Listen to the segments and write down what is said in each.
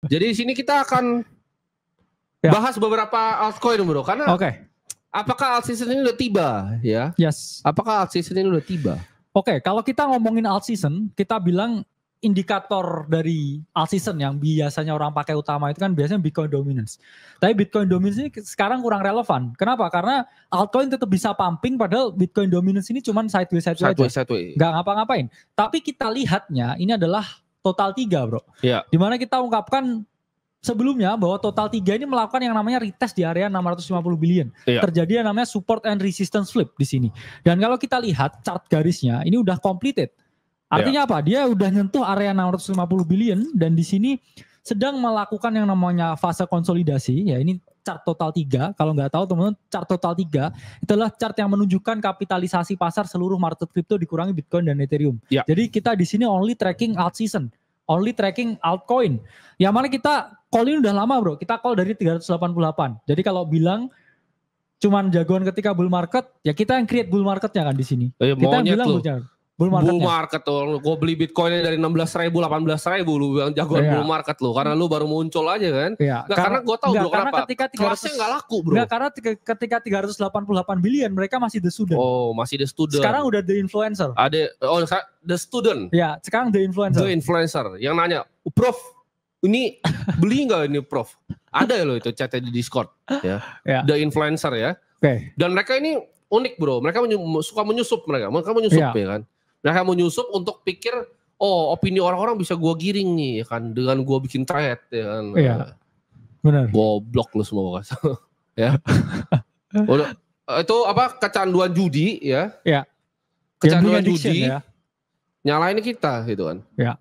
Jadi di sini kita akan bahas beberapa altcoin bro, karena apakah alt season ini udah tiba ya? Yes. Apakah alt season ini udah tiba? Oke, kalau kita ngomongin alt season, kita bilang indikator dari alt season yang biasanya orang pakai utama itu kan biasanya Bitcoin dominance. Tapi Bitcoin dominance ini sekarang kurang relevan. Kenapa? Karena altcoin tetap bisa pumping padahal Bitcoin dominance ini cuma sideways aja. Nggak ngapa-ngapain. Tapi kita lihatnya ini adalah total 3 bro. Yeah. Dimana kita ungkapkan sebelumnya bahwa total 3 ini melakukan yang namanya retest di area 650 billion. Yeah. Terjadi yang namanya support and resistance flip di sini. Dan kalau kita lihat chart garisnya ini udah completed. Artinya apa? Dia udah nyentuh area 650 billion dan di sini sedang melakukan yang namanya fase konsolidasi. Ya ini chart total 3. Kalau nggak tahu teman-teman, chart total 3 itulah chart yang menunjukkan kapitalisasi pasar seluruh market crypto dikurangi Bitcoin dan Ethereum. Yeah. Jadi kita di sini only tracking alt season, only tracking altcoin. Yang mana kita call ini udah lama bro. Kita call dari 388. Jadi kalau bilang cuman jagoan ketika bull market, ya kita yang create bull marketnya kan di sini. Kita yang bilang bull market tuh, gue beli Bitcoinnya dari 16.000, 18.000 lu bilang jagoan bull market lu, karena lu baru muncul aja kan? Karena gue tahu bro kenapa kelasnya nggak laku bro. Karena ketika 388 billion mereka masih the student. Oh masih the student. Sekarang udah the influencer. Ada the student. Ya sekarang the influencer. The influencer yang nanya, Prof ini beli nggak ini Prof? Ada ya lo itu chatnya di Discord ya. The influencer ya. Dan mereka ini unik bro, mereka suka menyusup mereka menyusup ya kan. Mereka menyusup untuk pikir, oh opini orang-orang bisa gue giring nih ya kan, dengan gue bikin thread ya kan. Iya, benar. Goblok lu semua guys. Ya. Udah, itu apa kecanduan judi ya. Iya. Kecanduan judi. Ya. Nyalain kita gitu kan. Iya.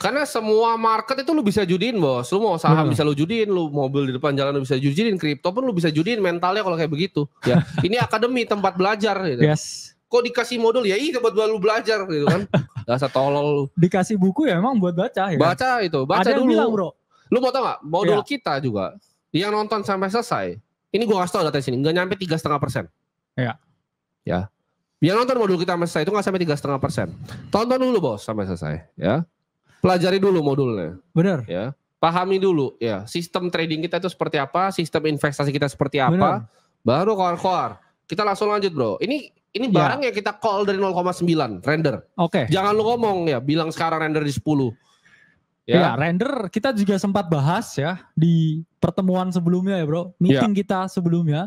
Karena semua market itu lu bisa judiin bos. Lu mau saham bisa lu judiin, lu mobil di depan jalan lu bisa judiin, kripto pun lu bisa judiin mentalnya kalau kayak begitu. Ya. Ini akademi tempat belajar gitu. Yes. Kok dikasih modul ya buat lu belajar gitu kan. Dasar tolol lu. Dikasih buku ya emang buat baca ya. Baca itu, baca ada dulu. Yang bilang, bro. Lu mau tau gak modul kita juga yang nonton sampai selesai. Ini gua kasih tau data sini nggak nyampe 3,5%. Iya. Ya. Yang nonton modul kita sampai selesai itu nggak sampai 3,5%. Tonton dulu bos sampai selesai ya. Pelajari dulu modulnya. Bener. Ya. Pahami dulu ya sistem trading kita itu seperti apa, sistem investasi kita seperti apa. Bener. Baru keluar. Kita langsung lanjut bro. Ini barang yang kita call dari 0,9 render. Oke. Jangan lu ngomong ya, bilang sekarang render di 10. Ya, render kita juga sempat bahas ya di pertemuan sebelumnya ya bro. Meeting kita sebelumnya.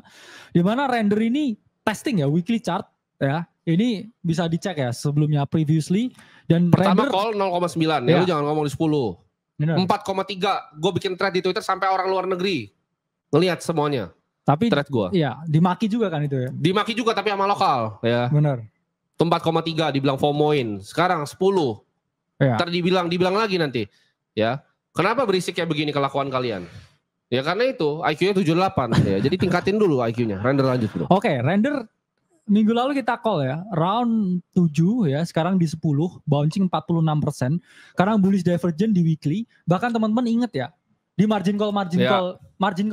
Di mana render ini testing ya, weekly chart ya. Ini bisa dicek ya sebelumnya previously. Dan pertama render, call 0,9 ya, lu jangan ngomong di 10. 4,3 gue bikin thread di Twitter sampai orang luar negeri ngelihat semuanya. Tapi thread gua. Iya, dimaki juga kan itu ya. Dimaki juga tapi sama lokal ya. Benar. 4,3 dibilang FOMOin. Sekarang 10. Ya. Ntar dibilang lagi nanti. Ya. Kenapa berisik kayak begini kelakuan kalian? Ya karena itu IQ-nya 78 ya. Jadi tingkatin dulu IQ-nya. Render lanjut bro. Oke, render minggu lalu kita call ya. Round 7 ya, sekarang di 10, bouncing 46%. Sekarang bullish divergent di weekly. Bahkan teman-teman inget ya, di margin call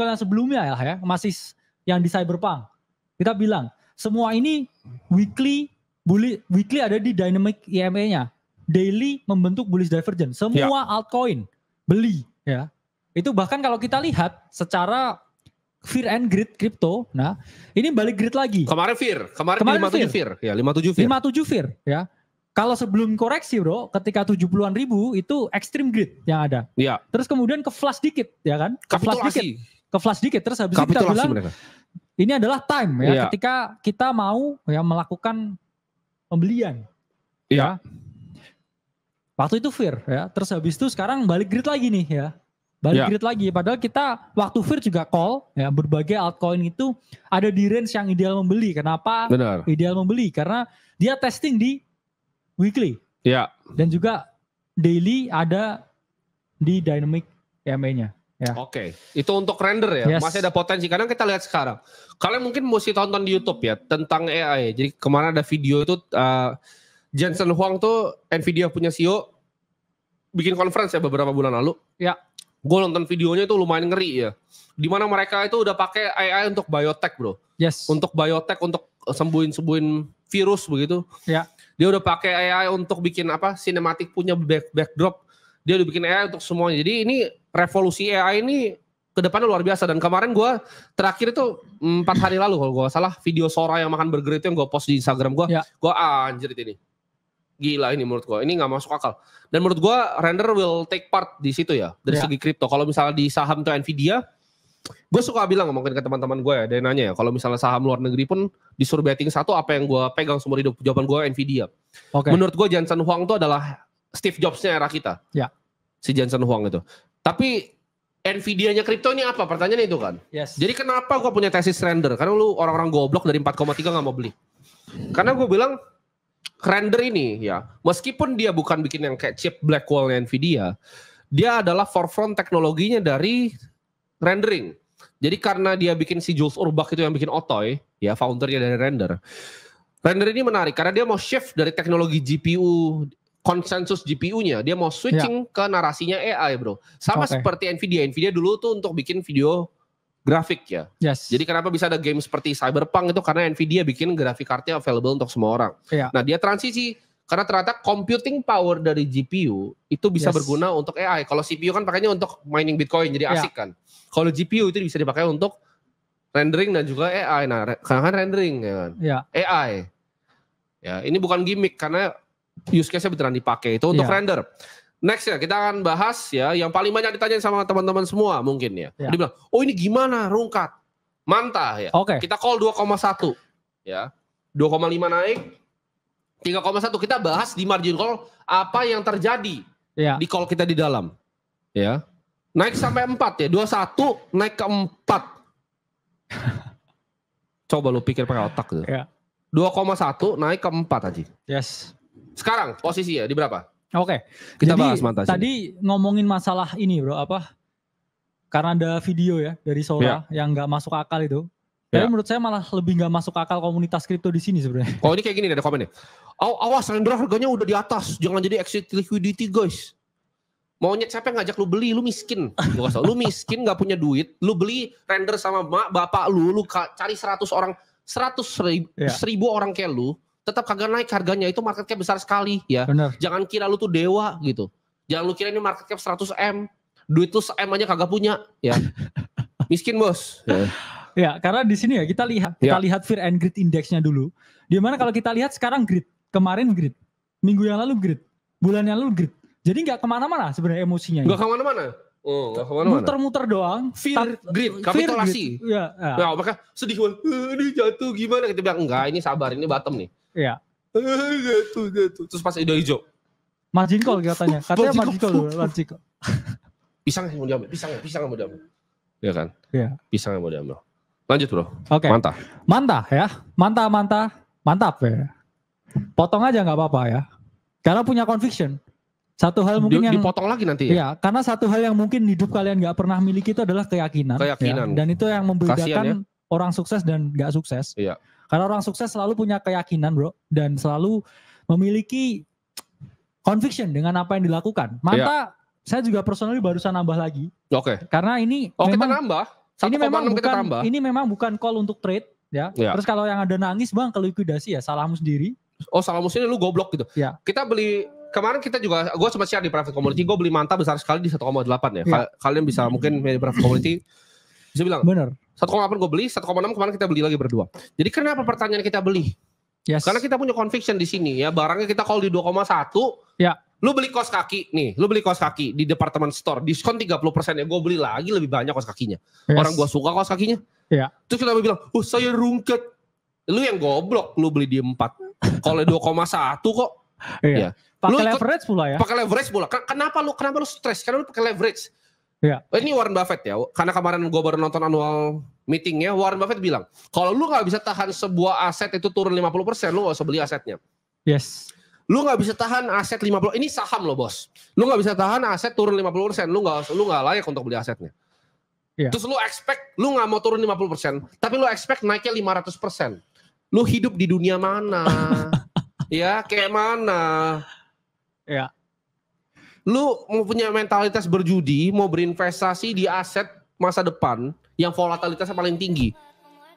yang sebelumnya ya masih yang di Cyberpunk kita bilang semua ini weekly ada di dynamic EMA-nya, daily membentuk bullish divergence, semua altcoin beli ya. Itu bahkan kalau kita lihat secara fear and greed crypto, nah ini balik greed lagi. Kemarin 57 fear ya, 57 fear ya. Kalau sebelum koreksi bro, ketika 70-an ribu itu extreme greed yang ada. Iya. Terus kemudian ke flash dikit ya kan? Ke flash dikit. Terus habis itu kita bilang mereka. Ini adalah time ya ketika kita mau ya melakukan pembelian. Iya. Waktu itu fear ya. Terus habis itu sekarang balik greed lagi nih ya. Balik greed lagi. Padahal kita waktu fear juga call ya, berbagai altcoin itu ada di range yang ideal membeli. Kenapa? Benar. Ideal membeli karena dia testing di weekly. Ya. Dan juga daily ada di dynamic EMA-nya. Ya. Oke. Itu untuk render ya. Yes. Masih ada potensi. Karena kita lihat sekarang. Kalian mungkin mesti tonton di YouTube ya tentang AI. Jadi kemarin ada video itu Jensen Huang tuh Nvidia punya CEO bikin conference ya beberapa bulan lalu. Ya. Gue nonton videonya itu lumayan ngeri ya. Dimana mereka itu udah pakai AI untuk biotech bro. Yes. Untuk biotech, untuk sembuhin virus begitu. Ya. Dia udah pakai AI untuk bikin apa? Sinematik punya backdrop Dia udah bikin AI untuk semuanya. Jadi ini revolusi AI ini ke depannya luar biasa. Dan kemarin gue terakhir itu 4 hari lalu kalau gue gak salah, video Sora yang makan burger itu yang gue post di Instagram gue. Gue anjir ini. Gila ini menurut gue. Ini gak masuk akal. Dan menurut gue render will take part di situ ya. Dari segi kripto. Kalau misalnya di saham tuh Nvidia, gue suka bilang mungkin ke teman-teman gue ya, dia nanya ya, kalau misalnya saham luar negeri pun disuruh betting satu, apa yang gue pegang seumur hidup? Jawaban gue Nvidia. Menurut gue Jensen Huang itu adalah Steve Jobs-nya era kita. Si Jensen Huang itu. Tapi Nvidia-nya kripto ini apa? Pertanyaannya itu kan. Jadi kenapa gue punya tesis render? Karena lu orang-orang goblok dari 4,3 gak mau beli. Karena gue bilang render ini ya, meskipun dia bukan bikin yang kayak chip Blackwell-nya Nvidia, dia adalah forefront teknologinya dari rendering. Jadi karena dia bikin si Jules Urbach itu yang bikin Otoy, ya foundernya dari render. Render ini menarik karena dia mau shift dari teknologi GPU, konsensus GPU-nya, dia mau switching ke narasinya AI, bro. Sama seperti Nvidia. Nvidia dulu tuh untuk bikin video grafik ya. Jadi kenapa bisa ada game seperti Cyberpunk itu karena Nvidia bikin grafik cardnya available untuk semua orang. Nah dia transisi karena ternyata computing power dari GPU itu bisa berguna untuk AI. Kalau CPU kan pakainya untuk mining Bitcoin jadi asik kan. Kalau GPU itu bisa dipakai untuk rendering dan juga AI. Nah, kan rendering ya kan. AI. Ya, ini bukan gimmick karena use case-nya beneran dipakai itu untuk render. Next ya, kita akan bahas ya yang paling banyak ditanya sama teman-teman semua mungkin ya. Dia bilang, "Oh, ini gimana rungkat?" Mantah ya. Kita call 2,1 ya. 2,5 naik 3,1 kita bahas di margin call apa yang terjadi di call kita di dalam. Ya. Naik sampai 4 ya. 21 naik ke 4. Coba lu pikir pakai otak tuh. 2,1 naik ke 4 aja. Sekarang posisi ya di berapa? Kita jadi, bahas mantas. Tadi ngomongin masalah ini bro, apa? Karena ada video ya dari Sora yang nggak masuk akal itu. Tapi menurut saya malah lebih nggak masuk akal komunitas kripto di sini sebenarnya. Oh ini kayak gini ada komennya. Awas render harganya udah di atas, jangan jadi exit liquidity guys. Maunya siapa yang ngajak lu beli, lu miskin. Lu miskin nggak punya duit, lu beli render sama bapak lu cari 100 orang, 100.000 orang kayak lu, tetap kagak naik harganya, itu market cap besar sekali ya. Jangan kira lu tuh dewa gitu. Jangan lu kira ini market cap 100M, duit tuh M aja kagak punya ya. Miskin bos. Ya, karena di sini ya kita lihat Fear and Greed Index-nya dulu. Di mana kalau kita lihat sekarang greed, kemarin greed, minggu yang lalu greed, bulan yang lalu greed. Jadi nggak kemana-mana sebenarnya emosinya. Nggak kemana-mana. Nggak kemana-mana. Muter-muter doang. Fear, greed, kapitulasi. Ya, maka sedih banget. Ini jatuh gimana? Kita bilang enggak, ini sabar, ini bottom nih. Iya. Jatuh. Terus pas udah hijau. Margin call katanya. Katanya margin call. Pisang yang mau diambil. Pisang yang mau diambil. Iya kan? Iya. Pisang yang mau diambil. Lanjut bro. Mantap ya. Mantap ya. Potong aja nggak apa-apa ya. Karena punya conviction. Satu hal mungkin yang dipotong lagi nanti ya. Iya, karena satu hal yang mungkin hidup kalian nggak pernah miliki itu adalah keyakinan. Ya, dan itu yang membedakan orang sukses dan nggak sukses. Iya. Karena orang sukses selalu punya keyakinan bro, dan selalu memiliki conviction dengan apa yang dilakukan. Saya juga personally barusan nambah lagi. Karena ini kita nambah. Ini memang bukan call untuk trade ya. Terus kalau yang ada nangis bang ke likuidasi ya salahmu sendiri. Salahmu sendiri, lu goblok gitu. Kita beli kemarin kita juga, gue sempat share di private community, gue beli mantap besar sekali di 1,8 ya. Kalian bisa mungkin di private community bisa bilang. Bener. 1,8 gue beli, 1,6 kemarin kita beli lagi berdua. Jadi kenapa pertanyaan kita beli? Karena kita punya conviction di sini ya. Barangnya kita call di 2,1. Lu beli kaos kaki nih, lu beli kaos kaki di department store, diskon 30% ya. Gue beli lagi lebih banyak kaos kakinya. Orang gue suka kaos kakinya. Terus kita bilang, saya rungket. Lu yang goblok, lu beli di 4. Kalau 2,1 kok. Pakai leverage pula ya. Pakai leverage pula. Kenapa lu stres? Karena lu pakai leverage. Ini Warren Buffett ya. Karena kemarin gue baru nonton annual meetingnya, Warren Buffett bilang, kalau lu gak bisa tahan sebuah aset itu turun 50%, lu gak usah beli asetnya. Lu gak bisa tahan aset 50%, ini saham lo bos. Lu gak bisa tahan aset turun 50%, lu gak layak untuk beli asetnya. Terus lu expect, lu gak mau turun 50%, tapi lu expect naiknya 500%. Lu hidup di dunia mana? Ya kayak mana? Lu mau punya mentalitas berjudi, mau berinvestasi di aset masa depan yang volatilitasnya paling tinggi.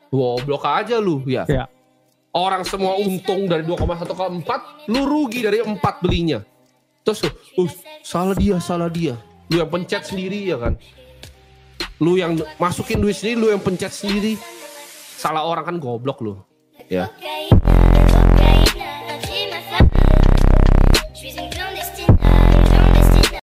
Blok aja lu ya. Orang semua untung dari 2,1 ke 4, lu rugi dari 4 belinya. Terus salah dia. Lu yang pencet sendiri ya kan. Lu yang masukin duit sendiri, lu yang pencet sendiri. Salah orang kan goblok lu. Ya.